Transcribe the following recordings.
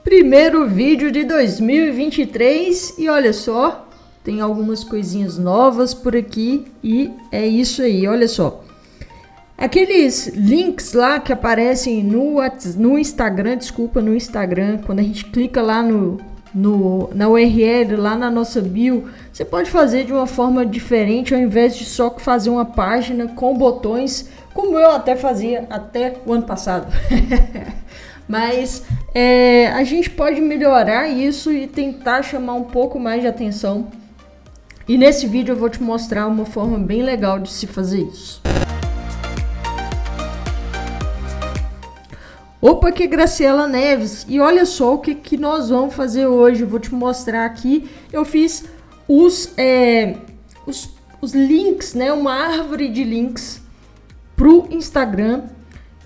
Primeiro vídeo de 2023 e olha só, tem algumas coisinhas novas por aqui e é isso aí, olha só. Aqueles links lá que aparecem no Instagram, no Instagram, quando a gente clica lá na URL, lá na nossa bio, você pode fazer de uma forma diferente, ao invés de só fazer uma página com botões, como eu até fazia até o ano passado. Mas a gente pode melhorar isso e tentar chamar um pouco mais de atenção. E nesse vídeo eu vou te mostrar uma forma bem legal de se fazer isso. Opa, aqui é Graciela Neves e olha só o que nós vamos fazer hoje. Eu vou te mostrar aqui. Eu fiz os links, né? Uma árvore de links pro Instagram.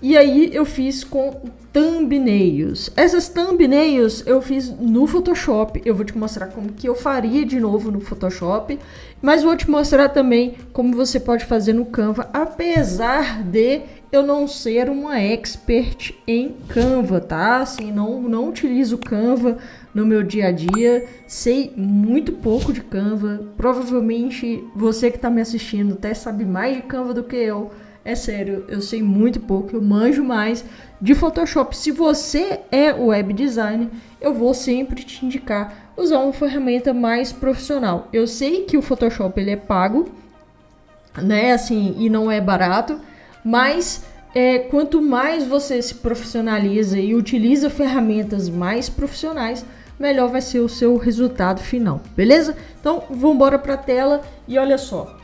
E aí eu fiz com thumbnails. Essas thumbnails eu fiz no Photoshop. Eu vou te mostrar como que eu faria de novo no Photoshop. Mas vou te mostrar também como você pode fazer no Canva. Apesar de eu não ser uma expert em Canva, tá? Assim, não utilizo Canva no meu dia a dia. Sei muito pouco de Canva. Provavelmente você que está me assistindo até sabe mais de Canva do que eu. É sério, eu sei muito pouco, eu manjo mais de Photoshop. Se você é web designer, eu vou sempre te indicar usar uma ferramenta mais profissional. Eu sei que o Photoshop ele é pago, né, assim, e não é barato, mas quanto mais você se profissionaliza e utiliza ferramentas mais profissionais, melhor vai ser o seu resultado final, beleza? Então, vamos embora para a tela e olha só.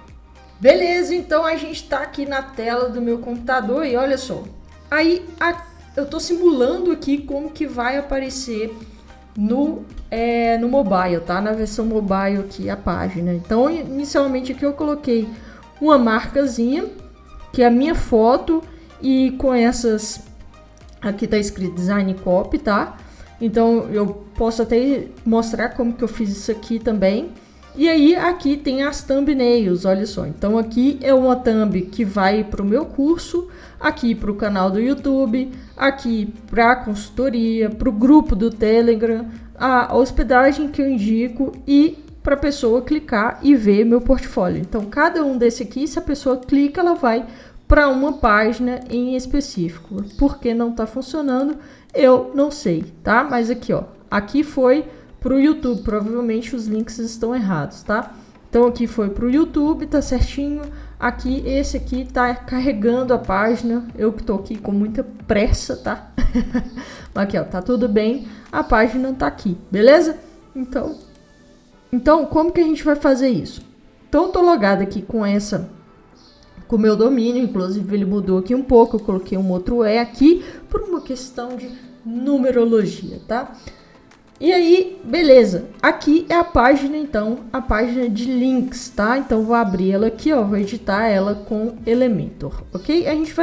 Beleza, então a gente tá aqui na tela do meu computador e olha só. Aí eu tô simulando aqui como que vai aparecer no mobile, tá? Na versão mobile aqui a página. Então, inicialmente aqui eu coloquei uma marcazinha, que é a minha foto, e com essas... Aqui tá escrito Design Copy, tá? Então, eu posso até mostrar como que eu fiz isso aqui também. E aí, aqui tem as thumbnails, olha só. Então, aqui é uma thumb que vai para o meu curso, aqui para o canal do YouTube, aqui para a consultoria, para o grupo do Telegram, a hospedagem que eu indico e para a pessoa clicar e ver meu portfólio. Então, cada um desse aqui, se a pessoa clica, ela vai para uma página em específico. Por que não está funcionando, eu não sei, tá? Mas aqui, ó, aqui foi para o YouTube, provavelmente os links estão errados, tá? Então aqui foi para o YouTube, tá certinho. Aqui, esse aqui tá carregando a página. Eu que tô aqui com muita pressa, tá? Aqui, ó, tá tudo bem. A página tá aqui, beleza? Então, como que a gente vai fazer isso? Então, eu tô logado aqui com o meu domínio, inclusive ele mudou aqui um pouco. Eu coloquei um outro aqui por uma questão de numerologia, tá? E aí, beleza, aqui é a página, então, a página de links, tá? Então, vou abrir ela aqui, ó, vou editar ela com Elementor, ok? A gente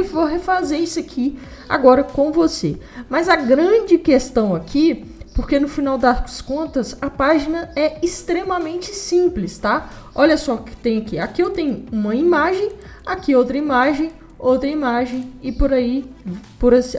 vou refazer isso aqui agora com você. Mas a grande questão aqui, porque no final das contas, a página é extremamente simples, tá? Olha só o que tem aqui. Aqui eu tenho uma imagem, aqui outra imagem e por aí,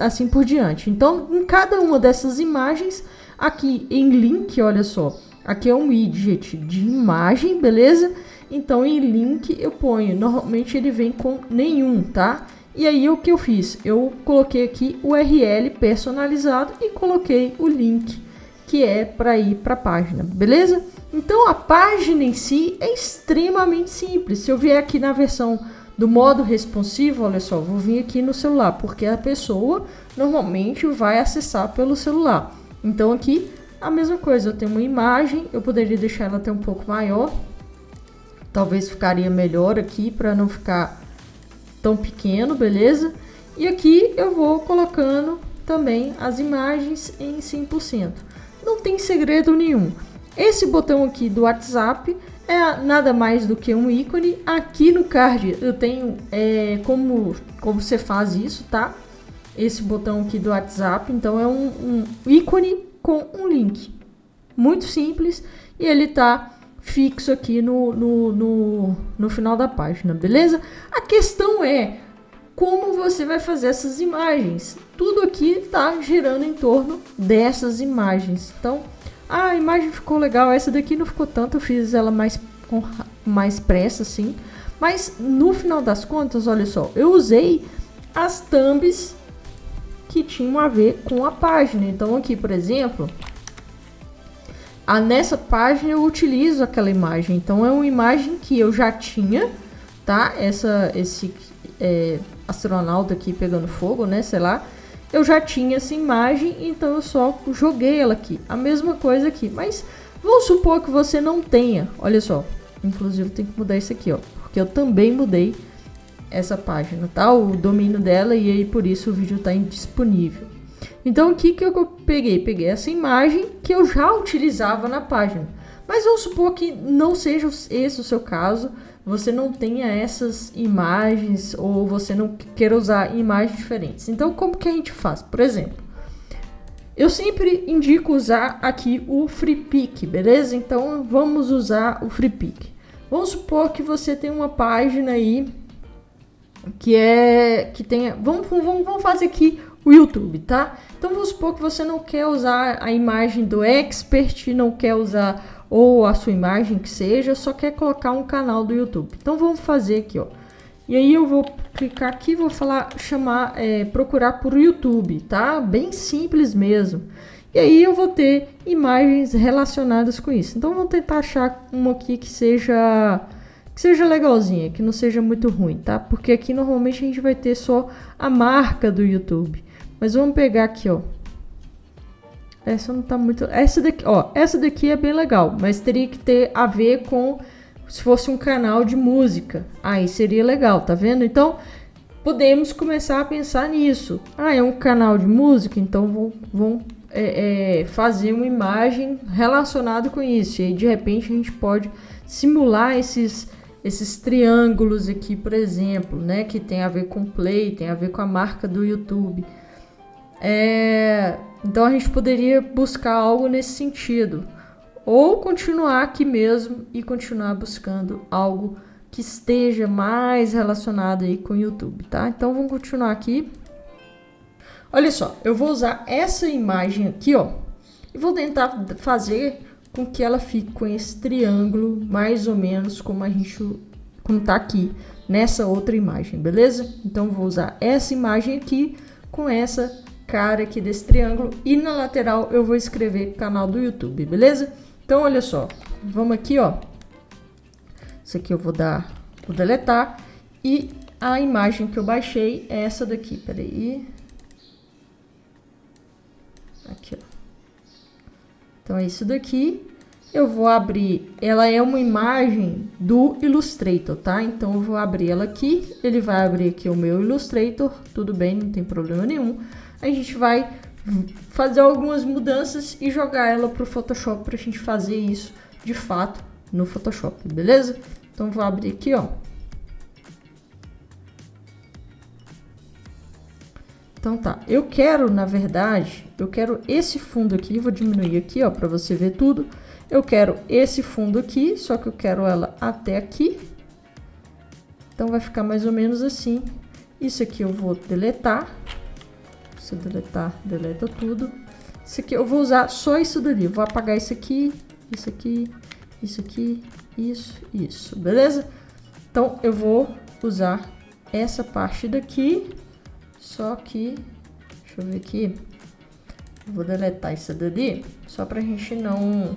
assim por diante. Então, em cada uma dessas imagens... Aqui em link, olha só, aqui é um widget de imagem, beleza? Então em link eu ponho, normalmente ele vem com nenhum, tá? E aí o que eu fiz? Eu coloquei aqui o URL personalizado e coloquei o link que é para ir para a página, beleza? Então a página em si é extremamente simples. Se eu vier aqui na versão do modo responsivo, olha só, vou vir aqui no celular, porque a pessoa normalmente vai acessar pelo celular. Então aqui a mesma coisa, eu tenho uma imagem, eu poderia deixar ela até um pouco maior, talvez ficaria melhor aqui para não ficar tão pequeno, beleza? E aqui eu vou colocando também as imagens em 100%. Não tem segredo nenhum. Esse botão aqui do WhatsApp é nada mais do que um ícone. Aqui no card eu tenho como você faz isso, tá? Esse botão aqui do WhatsApp, então é um ícone com um link, muito simples, e ele tá fixo aqui no final da página, beleza? A questão é, como você vai fazer essas imagens. Tudo aqui está girando em torno dessas imagens. Então, a imagem ficou legal, essa daqui não ficou tanto, eu fiz ela com mais pressa, assim. Mas, no final das contas, olha só, eu usei as thumbs que tinham a ver com a página. Então, aqui, por exemplo, nessa página eu utilizo aquela imagem. Então, é uma imagem que eu já tinha, tá? Esse astronauta aqui pegando fogo, né? Sei lá. Eu já tinha essa imagem, então eu só joguei ela aqui. A mesma coisa aqui. Mas vamos supor que você não tenha. Olha só. Inclusive, eu tenho que mudar isso aqui, ó. Porque eu também mudei essa página, tá? O domínio dela, e aí por isso o vídeo tá indisponível. Então, o que eu peguei? Peguei essa imagem que eu já utilizava na página. Mas vamos supor que não seja esse o seu caso. Você não tenha essas imagens ou você não queira usar imagens diferentes. Então, como que a gente faz? Por exemplo, eu sempre indico usar aqui o FreePic, beleza? Então, vamos usar o FreePic. Vamos supor que você tem uma página aí que tenha... Vamos fazer aqui o YouTube, tá? Então, vamos supor que você não quer usar a imagem do Expert, não quer usar ou a sua imagem que seja, só quer colocar um canal do YouTube. Então, vamos fazer aqui, ó. E aí, eu vou clicar aqui, vou procurar por YouTube, tá? Bem simples mesmo. E aí, eu vou ter imagens relacionadas com isso. Então, vamos tentar achar uma aqui que seja legalzinha, que não seja muito ruim, tá? Porque aqui, normalmente, a gente vai ter só a marca do YouTube. Mas vamos pegar aqui, ó. Essa não tá muito... Essa daqui é bem legal, mas teria que ter a ver com... Se fosse um canal de música, aí seria legal, tá vendo? Então, podemos começar a pensar nisso. É um canal de música, então vão fazer uma imagem relacionada com isso. E aí, de repente, a gente pode simular esses triângulos aqui, por exemplo, né? Que tem a ver com play, tem a ver com a marca do YouTube. Então, a gente poderia buscar algo nesse sentido. Ou continuar aqui mesmo e continuar buscando algo que esteja mais relacionado aí com o YouTube, tá? Então, vamos continuar aqui. Olha só, eu vou usar essa imagem aqui, ó. E vou tentar fazer com que ela fique com esse triângulo, mais ou menos como tá aqui nessa outra imagem, beleza? Então, vou usar essa imagem aqui com essa cara aqui desse triângulo, e na lateral eu vou escrever canal do YouTube, beleza? Então, olha só, vamos aqui, ó. Isso aqui eu vou deletar, e a imagem que eu baixei é essa daqui, peraí. Aqui, ó. Então, é isso daqui. Eu vou abrir, ela é uma imagem do Illustrator, tá? Então, eu vou abrir ela aqui, ele vai abrir aqui o meu Illustrator, tudo bem, não tem problema nenhum. A gente vai fazer algumas mudanças e jogar ela para o Photoshop para a gente fazer isso de fato no Photoshop, beleza? Então, vou abrir aqui, ó. Então, tá. Na verdade, eu quero esse fundo aqui, vou diminuir aqui, ó, para você ver tudo. Eu quero esse fundo aqui, só que eu quero ela até aqui. Então, vai ficar mais ou menos assim. Isso aqui eu vou deletar. Se eu deletar, deleta tudo. Isso aqui eu vou usar só isso dali. Eu vou apagar isso aqui, isso aqui, isso aqui, isso, beleza? Então, eu vou usar essa parte daqui. Só que, deixa eu ver aqui. Eu vou deletar isso dali, só pra gente não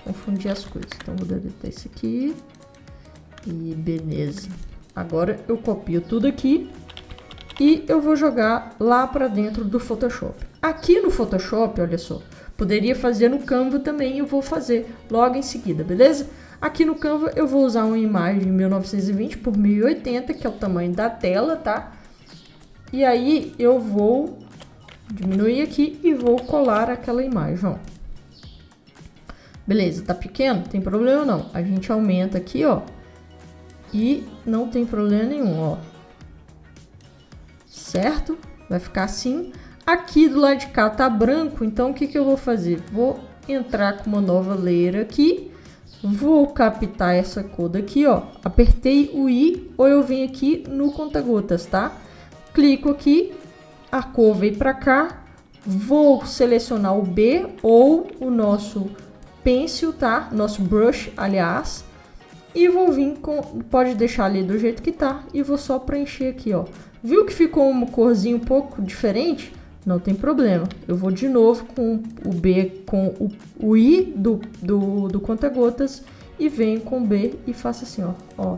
confundir as coisas. Então, vou deletar isso aqui. E beleza. Agora, eu copio tudo aqui. E eu vou jogar lá para dentro do Photoshop. Aqui no Photoshop, olha só, poderia fazer no Canva também, eu vou fazer logo em seguida, beleza? Aqui no Canva eu vou usar uma imagem 1920 por 1080, que é o tamanho da tela, tá? E aí eu vou diminuir aqui e vou colar aquela imagem, ó. Beleza, tá pequeno? Tem problema não. A gente aumenta aqui, ó. E não tem problema nenhum, ó. Certo? Vai ficar assim. Aqui do lado de cá tá branco, então o que eu vou fazer? Vou entrar com uma nova layer aqui. Vou captar essa cor daqui, ó. Apertei o I ou eu venho aqui no conta-gotas, tá? clico aqui, a cor veio para cá, vou selecionar o B ou o nosso pencil, tá? Nosso brush, aliás, e vou vir com, pode deixar ali do jeito que tá, e vou só preencher aqui, ó. Viu que ficou uma corzinha um pouco diferente? Não tem problema. Eu vou de novo com o B, com o I do conta-gotas e venho com o B e faço assim, ó.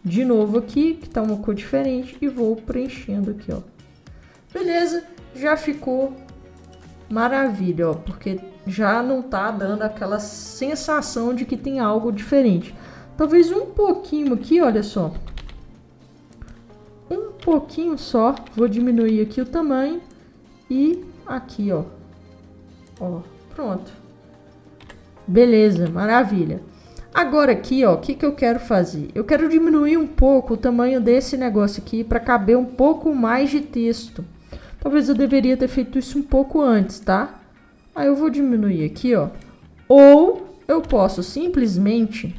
De novo aqui, que tá uma cor diferente, e vou preenchendo aqui, ó. Beleza, já ficou maravilha, ó, porque já não tá dando aquela sensação de que tem algo diferente. Talvez um pouquinho aqui, olha só. Um pouquinho só, vou diminuir aqui o tamanho e aqui, ó. Ó, pronto. Beleza, maravilha. Agora aqui, ó, o que eu quero fazer? Eu quero diminuir um pouco o tamanho desse negócio aqui para caber um pouco mais de texto. Talvez eu deveria ter feito isso um pouco antes, tá? Aí eu vou diminuir aqui, ó. Ou eu posso simplesmente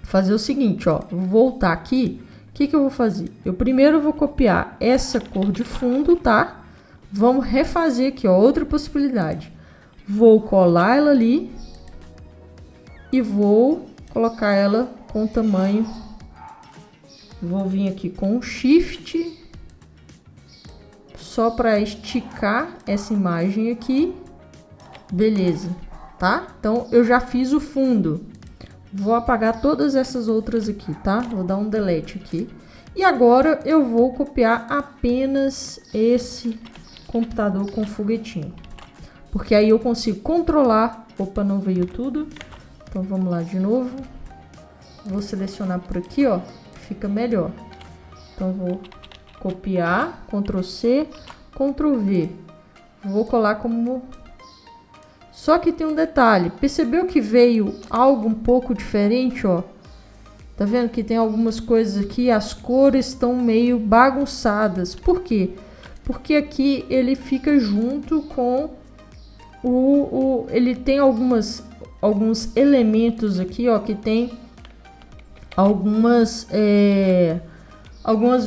fazer o seguinte, ó. Vou voltar aqui. O que eu vou fazer? Eu primeiro vou copiar essa cor de fundo, tá? Vamos refazer aqui, ó. Outra possibilidade. Vou colar ela ali. E vou colocar ela com o tamanho. Vou vir aqui com o Shift. Só para esticar essa imagem aqui. Beleza, tá? Então, eu já fiz o fundo. Vou apagar todas essas outras aqui, tá? Vou dar um delete aqui. E agora, eu vou copiar apenas esse computador com foguetinho. Porque aí eu consigo controlar... Opa, não veio tudo. Então, vamos lá de novo. Vou selecionar por aqui, ó. Fica melhor. Então, vou copiar, Ctrl C, Ctrl V. Vou colar como... Só que tem um detalhe. Percebeu que veio algo um pouco diferente, ó? Tá vendo que tem algumas coisas aqui, as cores estão meio bagunçadas. Por quê? Porque aqui ele fica junto com ele tem alguns elementos aqui, ó, que tem algumas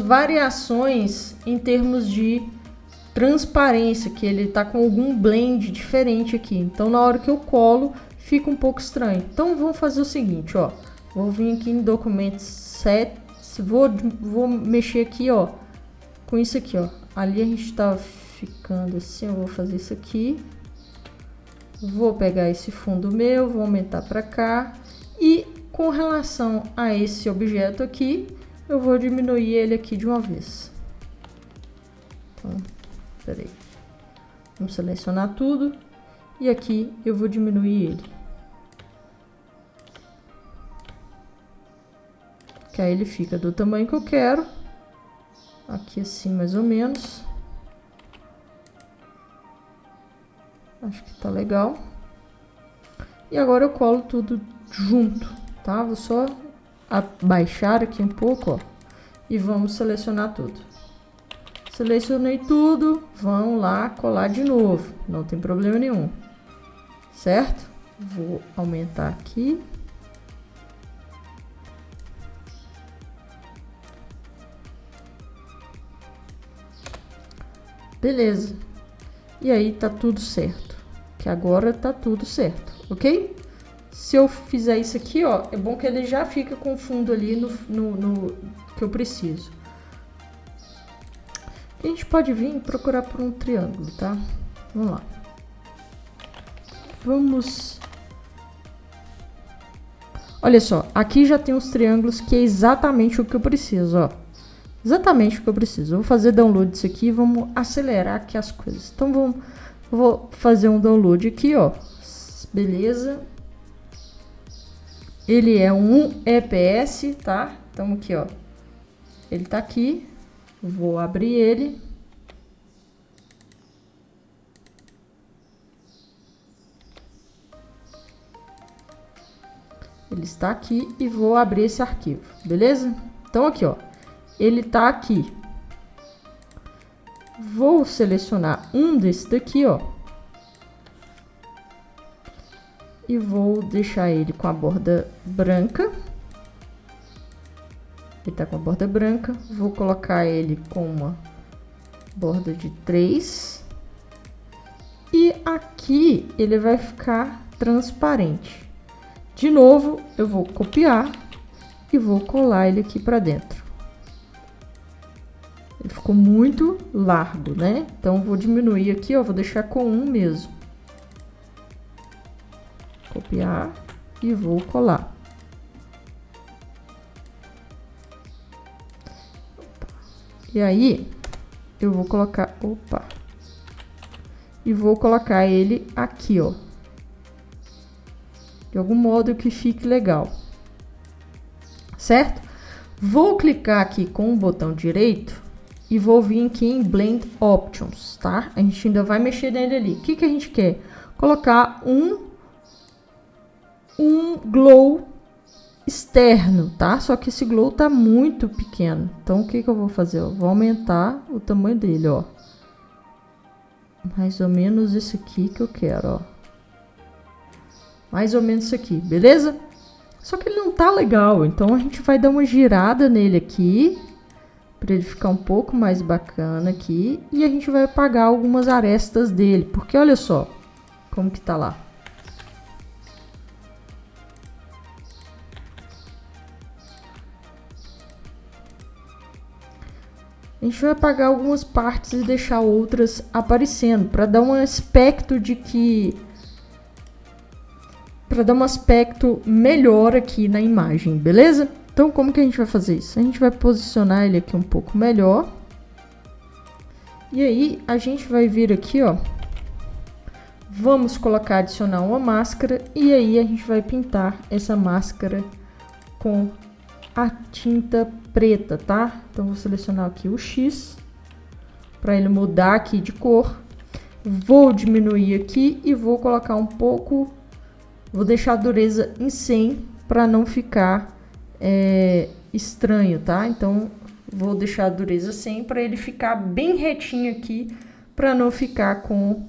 variações em termos de transparência, que ele tá com algum blend diferente aqui. Então, na hora que eu colo, fica um pouco estranho. Então, vamos fazer o seguinte, ó. Vou vir aqui em Document Sets, vou mexer aqui, ó, com isso aqui, ó. Ali a gente tá ficando assim, eu vou fazer isso aqui. Vou pegar esse fundo meu, vou aumentar para cá. E com relação a esse objeto aqui, eu vou diminuir ele aqui de uma vez. Então, peraí. Vamos selecionar tudo. E aqui eu vou diminuir ele. Que aí ele fica do tamanho que eu quero. Aqui assim, mais ou menos. Acho que tá legal. E agora eu colo tudo junto, tá? Vou só abaixar aqui um pouco, ó. E vamos selecionar tudo. Selecionei tudo. Vamos lá colar de novo. Não tem problema nenhum. Certo? Vou aumentar aqui. Beleza. E aí tá tudo certo. Que agora tá tudo certo, ok? Se eu fizer isso aqui, ó, é bom que ele já fica com o fundo ali no que eu preciso. A gente pode vir procurar por um triângulo, tá? Vamos lá. Vamos... Olha só, aqui já tem os triângulos que é exatamente o que eu preciso, ó. Exatamente o que eu preciso. Eu vou fazer download disso aqui e vamos acelerar aqui as coisas. Então, vou fazer um download aqui, ó. Beleza. Ele é um EPS, tá? Então, aqui, ó. Ele tá aqui. Vou abrir ele. Ele está aqui e vou abrir esse arquivo, beleza? Então, aqui, ó. Ele tá aqui. Vou selecionar um desse daqui, ó. E vou deixar ele com a borda branca. Ele tá com a borda branca. Vou colocar ele com uma borda de 3. E aqui ele vai ficar transparente. De novo, eu vou copiar e vou colar ele aqui para dentro. Ele ficou muito largo, né? Então, vou diminuir aqui, ó, vou deixar com 1 mesmo. Copiar e vou colar. E aí, eu vou colocar, e vou colocar ele aqui, ó. De algum modo que fique legal. Certo? Vou clicar aqui com o botão direito e vou vir aqui em Blend Options, tá? A gente ainda vai mexer nele ali. O que que a gente quer? Colocar um glow externo, tá? Só que esse glow tá muito pequeno. Então, o que que eu vou fazer? Eu vou aumentar o tamanho dele, ó. Mais ou menos esse aqui que eu quero, ó. Mais ou menos isso aqui, beleza? Só que ele não tá legal, então a gente vai dar uma girada nele aqui, para ele ficar um pouco mais bacana aqui. E a gente vai apagar algumas arestas dele, porque olha só como que tá lá. A gente vai apagar algumas partes e deixar outras aparecendo, para dar um aspecto de que... para dar um aspecto melhor aqui na imagem, beleza? Então, como que a gente vai fazer isso? A gente vai posicionar ele aqui um pouco melhor. E aí, a gente vai vir aqui, ó. Vamos colocar, adicionar uma máscara. E aí, a gente vai pintar essa máscara com a tinta preta, tá? Então, vou selecionar aqui o X para ele mudar aqui de cor. Vou diminuir aqui e vou colocar um pouco... Vou deixar a dureza em 100 para não ficar estranho, tá? Então, vou deixar a dureza 100 para ele ficar bem retinho aqui, para não ficar com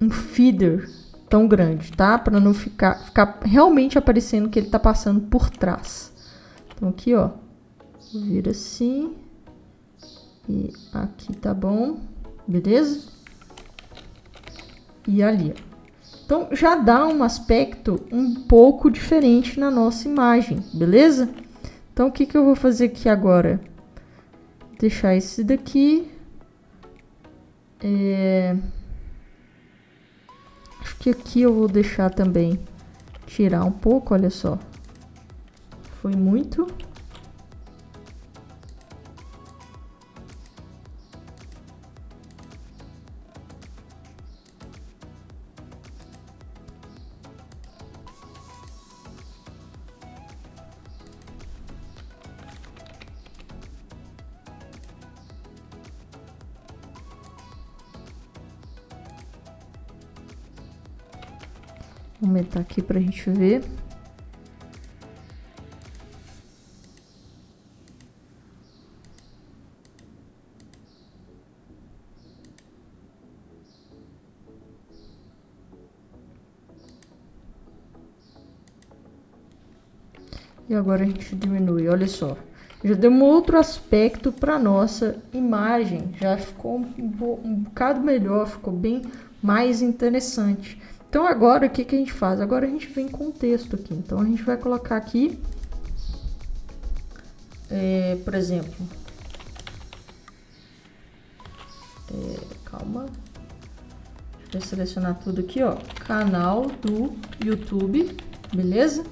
um feeder tão grande, tá? Para não ficar realmente aparecendo que ele tá passando por trás. Então, aqui, ó, vira assim. E aqui tá bom, beleza? E ali, ó. Então, já dá um aspecto um pouco diferente na nossa imagem, beleza? Então, o que que eu vou fazer aqui agora? Deixar esse daqui. Acho que aqui eu vou deixar também, tirar um pouco, olha só. Foi muito. Vou aumentar aqui pra gente ver. E agora a gente diminui, olha só. Já deu um outro aspecto para nossa imagem. Já ficou um bocado melhor, ficou bem mais interessante. Então, agora, o que que a gente faz? Agora, a gente vem com o texto aqui. Então, a gente vai colocar aqui, por exemplo... calma. Deixa eu selecionar tudo aqui, ó. Canal do YouTube, beleza?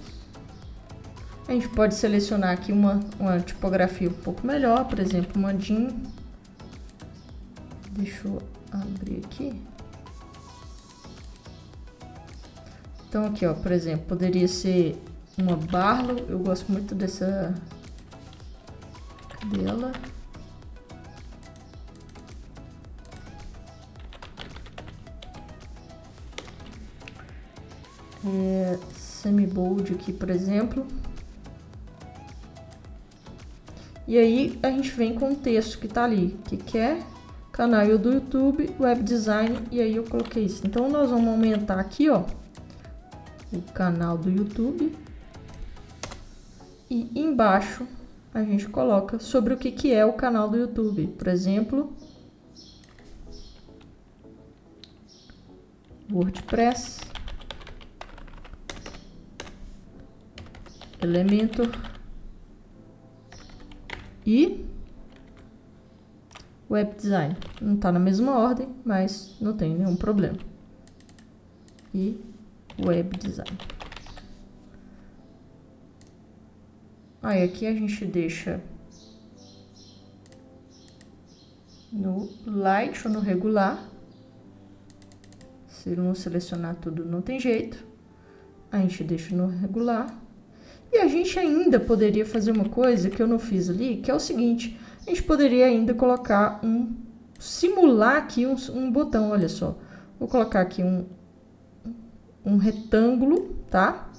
A gente pode selecionar aqui uma tipografia um pouco melhor, por exemplo, Mandim. Deixa eu abrir aqui. Então, aqui, ó, por exemplo, poderia ser uma Barlow. Eu gosto muito dessa... Cadê ela? Semi-bold aqui, por exemplo. E aí, a gente vem com o texto que tá ali, que é canal do YouTube, web design, e aí eu coloquei isso. Então, nós vamos aumentar aqui, ó, o canal do YouTube. E embaixo a gente coloca sobre o que é o canal do YouTube. Por exemplo, WordPress, Elementor e Web Design. Não está na mesma ordem, mas não tem nenhum problema. E Web Design. Aí aqui a gente deixa no Light ou no regular. Se não selecionar tudo, não tem jeito. A gente deixa no regular. E a gente ainda poderia fazer uma coisa que eu não fiz ali, que é o seguinte. A gente poderia ainda colocar simular aqui um botão, olha só. Vou colocar aqui um retângulo, tá?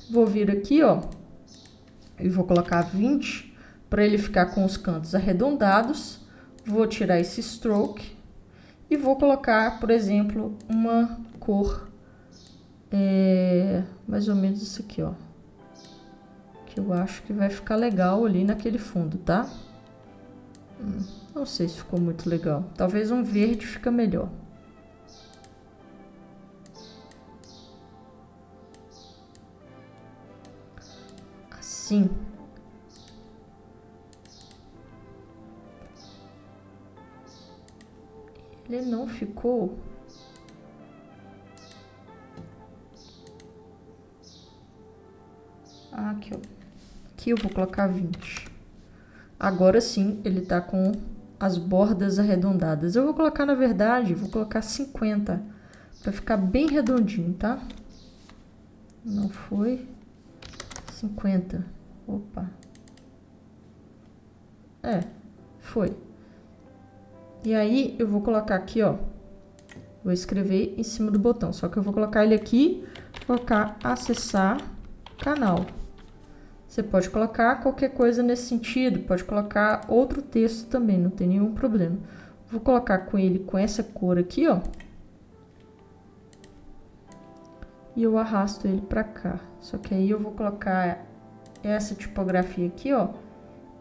Vou vir aqui, ó. E vou colocar 20 para ele ficar com os cantos arredondados. Vou tirar esse stroke e vou colocar, por exemplo, uma cor mais ou menos isso aqui, ó. Que eu acho que vai ficar legal ali naquele fundo, tá? Não sei se ficou muito legal. Talvez um verde fica melhor. Assim. Ele não ficou. Aqui, ó. Aqui eu vou colocar 20. Agora sim, ele tá com as bordas arredondadas. Eu vou colocar, na verdade, vou colocar 50. Pra ficar bem redondinho, tá? Não foi. 50. Opa. Foi. E aí, eu vou colocar aqui, ó. Vou escrever em cima do botão. Só que eu vou colocar ele aqui, colocar acessar canal. Você pode colocar qualquer coisa nesse sentido, pode colocar outro texto também, não tem nenhum problema. Vou colocar com ele com essa cor aqui, ó. E eu arrasto ele pra cá. Só que aí eu vou colocar essa tipografia aqui, ó,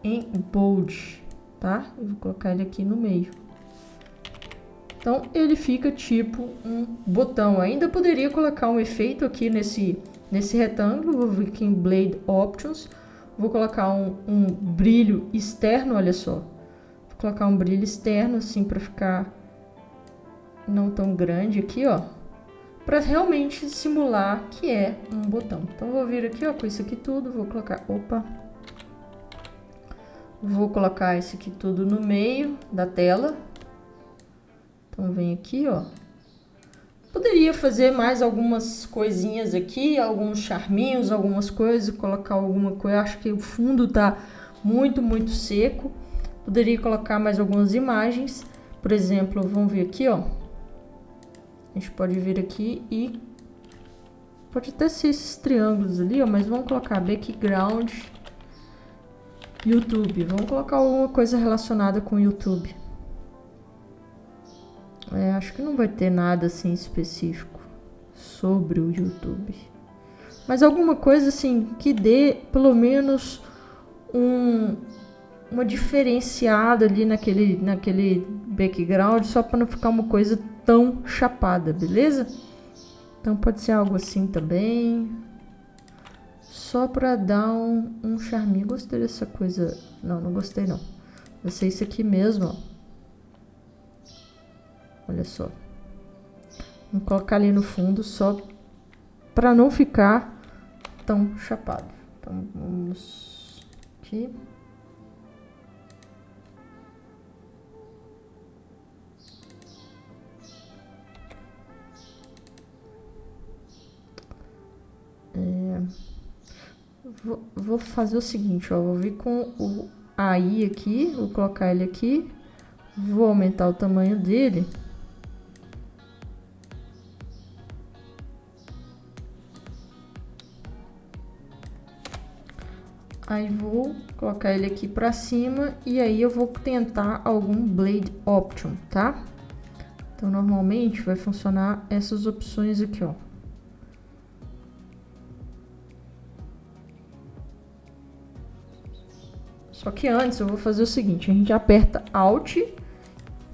em bold, tá? Eu vou colocar ele aqui no meio. Então, ele fica tipo um botão. Ainda poderia colocar um efeito aqui nesse retângulo. Vou vir aqui em Blade Options. Vou colocar um brilho externo, olha só. Vou colocar um brilho externo, assim, para ficar não tão grande aqui, ó. Para realmente simular que é um botão. Então, vou vir aqui, ó, com isso aqui tudo. Vou colocar... Opa! Vou colocar isso aqui tudo no meio da tela. Então, vem aqui, ó. Poderia fazer mais algumas coisinhas aqui, alguns charminhos, algumas coisas, colocar alguma coisa. Acho que o fundo tá muito, muito seco. Poderia colocar mais algumas imagens. Por exemplo, vamos ver aqui, ó. A gente pode vir aqui e... Pode até ser esses triângulos ali, ó, mas vamos colocar background YouTube. Vamos colocar alguma coisa relacionada com o YouTube. Acho que não vai ter nada assim específico sobre o YouTube. Mas alguma coisa assim que dê pelo menos uma diferenciada ali naquele background, só para não ficar uma coisa tão chapada, beleza? Então pode ser algo assim também. Só para dar um charminho. Gostei dessa coisa. Não gostei não. Vai ser isso aqui mesmo, ó. Olha só. Vou colocar ali no fundo só para não ficar tão chapado. Então, vamos aqui. Vou fazer o seguinte, ó. Vou vir com o AI aqui. Vou colocar ele aqui. Vou aumentar o tamanho dele. Aí vou colocar ele aqui pra cima e aí eu vou tentar algum Blade Option, tá? Então, normalmente vai funcionar essas opções aqui, ó. Só que antes eu vou fazer o seguinte, a gente aperta Alt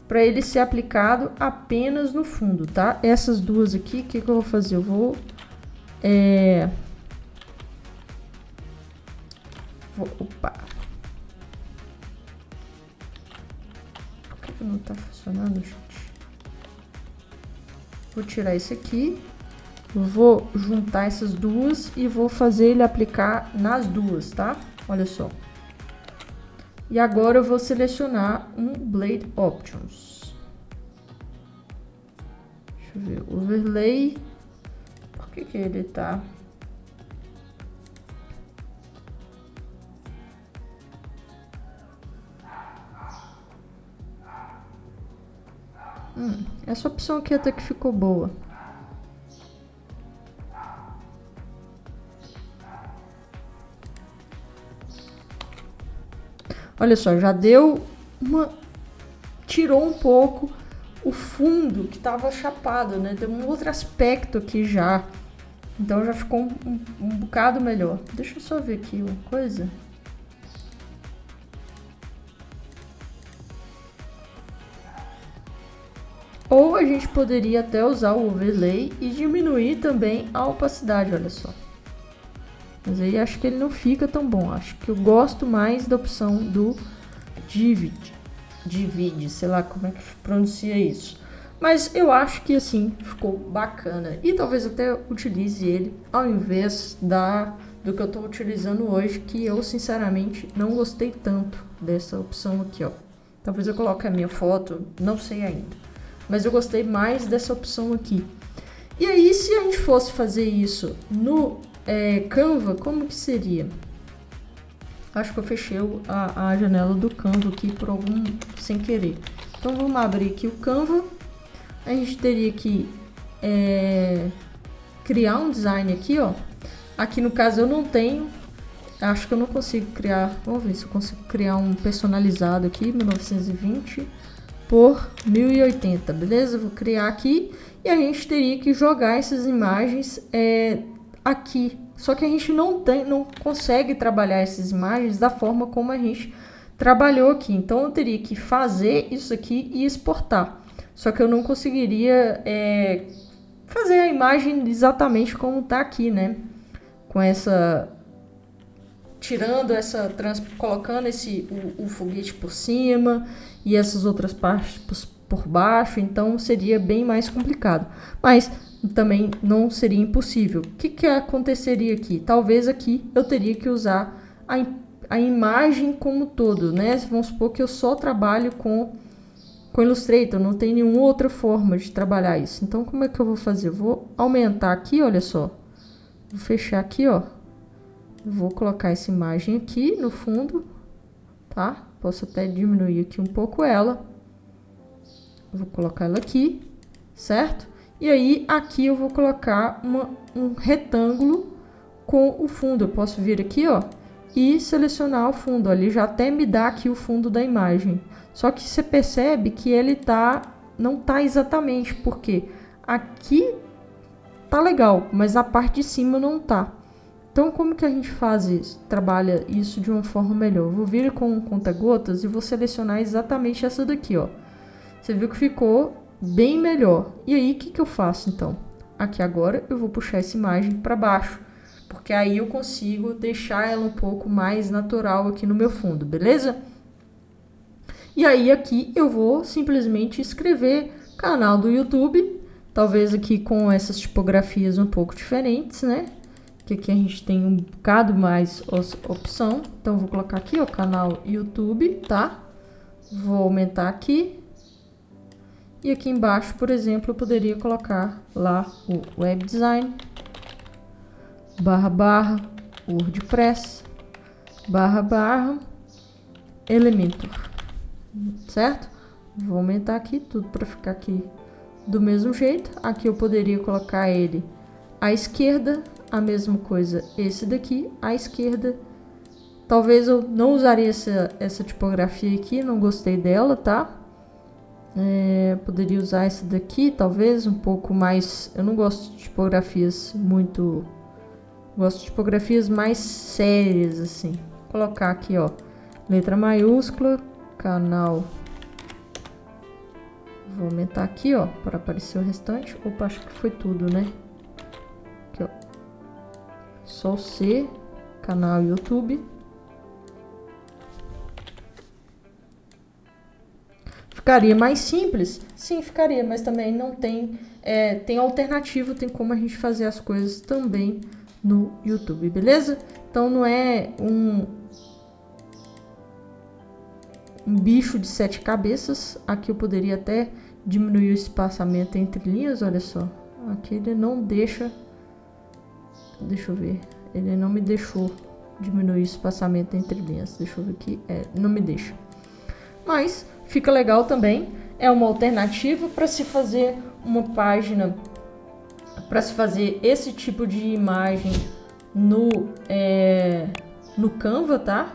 para ele ser aplicado apenas no fundo, tá? Essas duas aqui, o que eu vou fazer? Eu vou... Opa! Por que não tá funcionando, gente? Vou tirar esse aqui. Vou juntar essas duas e vou fazer ele aplicar nas duas, tá? Olha só. E agora eu vou selecionar um Blade Options. Deixa eu ver, Overlay. Por que ele tá... essa opção aqui até que ficou boa. Olha só, já deu uma... tirou um pouco o fundo que tava chapado, né? Deu um outro aspecto aqui já. Então já ficou um bocado melhor. Deixa eu só ver aqui uma coisa. Ou a gente poderia até usar o overlay e diminuir também a opacidade, olha só. Mas aí acho que ele não fica tão bom. Acho que eu gosto mais da opção do divide, sei lá como é que pronuncia isso. Mas eu acho que assim ficou bacana. E talvez até utilize ele ao invés do que eu estou utilizando hoje, que eu sinceramente não gostei tanto dessa opção aqui, ó. Talvez eu coloque a minha foto, não sei ainda. Mas eu gostei mais dessa opção aqui. E aí, se a gente fosse fazer isso no Canva, como que seria? Acho que eu fechei a janela do Canva aqui por sem querer. Então, vamos abrir aqui o Canva. A gente teria que criar um design aqui, ó. Aqui no caso eu não tenho. Acho que eu não consigo criar. Vamos ver se eu consigo criar um personalizado aqui, 1920 por 1080, beleza? Vou criar aqui e a gente teria que jogar essas imagens aqui. Só que a gente não consegue trabalhar essas imagens da forma como a gente trabalhou aqui. Então eu teria que fazer isso aqui e exportar. Só que eu não conseguiria fazer a imagem exatamente como tá aqui, né? Com essa... tirando essa... colocando o foguete por cima e essas outras partes por baixo. Então seria bem mais complicado. Mas também não seria impossível. O que aconteceria aqui? Talvez aqui eu teria que usar a imagem como todo, né? Vamos supor que eu só trabalho com Illustrator, não tem nenhuma outra forma de trabalhar isso. Então, como é que eu vou fazer? Eu vou aumentar aqui, olha só. Vou fechar aqui, ó. Vou colocar essa imagem aqui no fundo, tá? Posso até diminuir aqui um pouco ela. Vou colocar ela aqui, certo? E aí, aqui eu vou colocar um retângulo com o fundo. Eu posso vir aqui, ó, e selecionar o fundo. Ali já até me dá aqui o fundo da imagem. Só que você percebe que ele não tá exatamente, porque aqui tá legal, mas a parte de cima não tá. Então, como que a gente faz isso? Trabalha isso de uma forma melhor. Eu vou vir com um conta-gotas e vou selecionar exatamente essa daqui, ó. Você viu que ficou bem melhor. E aí, o que eu faço, então? Aqui agora, eu vou puxar essa imagem para baixo, porque aí eu consigo deixar ela um pouco mais natural aqui no meu fundo, beleza? E aí, aqui, eu vou simplesmente escrever canal do YouTube, talvez aqui com essas tipografias um pouco diferentes, né? Que aqui a gente tem um bocado mais opção. Então, vou colocar aqui, ó, canal YouTube, tá? Vou aumentar aqui. E aqui embaixo, por exemplo, eu poderia colocar lá o Web Design, / WordPress, / Elementor, certo? Vou aumentar aqui tudo para ficar aqui do mesmo jeito. Aqui eu poderia colocar ele à esquerda, a mesma coisa esse daqui, à esquerda. Talvez eu não usaria essa tipografia aqui, não gostei dela, tá? Poderia usar essa daqui, talvez um pouco mais. Eu não gosto de tipografias muito. Gosto de tipografias mais sérias, assim. Vou colocar aqui, ó, letra maiúscula, canal. Vou aumentar aqui, ó, para aparecer o restante. Opa, acho que foi tudo, né? Aqui, ó. Só o C, canal YouTube. Ficaria mais simples? Sim, ficaria, mas também não tem... tem alternativa, tem como a gente fazer as coisas também no YouTube, beleza? Então não é um bicho de 7 cabeças. Aqui eu poderia até diminuir o espaçamento entre linhas, olha só. Aqui ele não deixa... Deixa eu ver. Ele não me deixou diminuir o espaçamento entre linhas. Deixa eu ver aqui. Não me deixa. Mas fica legal também. É uma alternativa para se fazer uma página, para se fazer esse tipo de imagem no Canva, tá?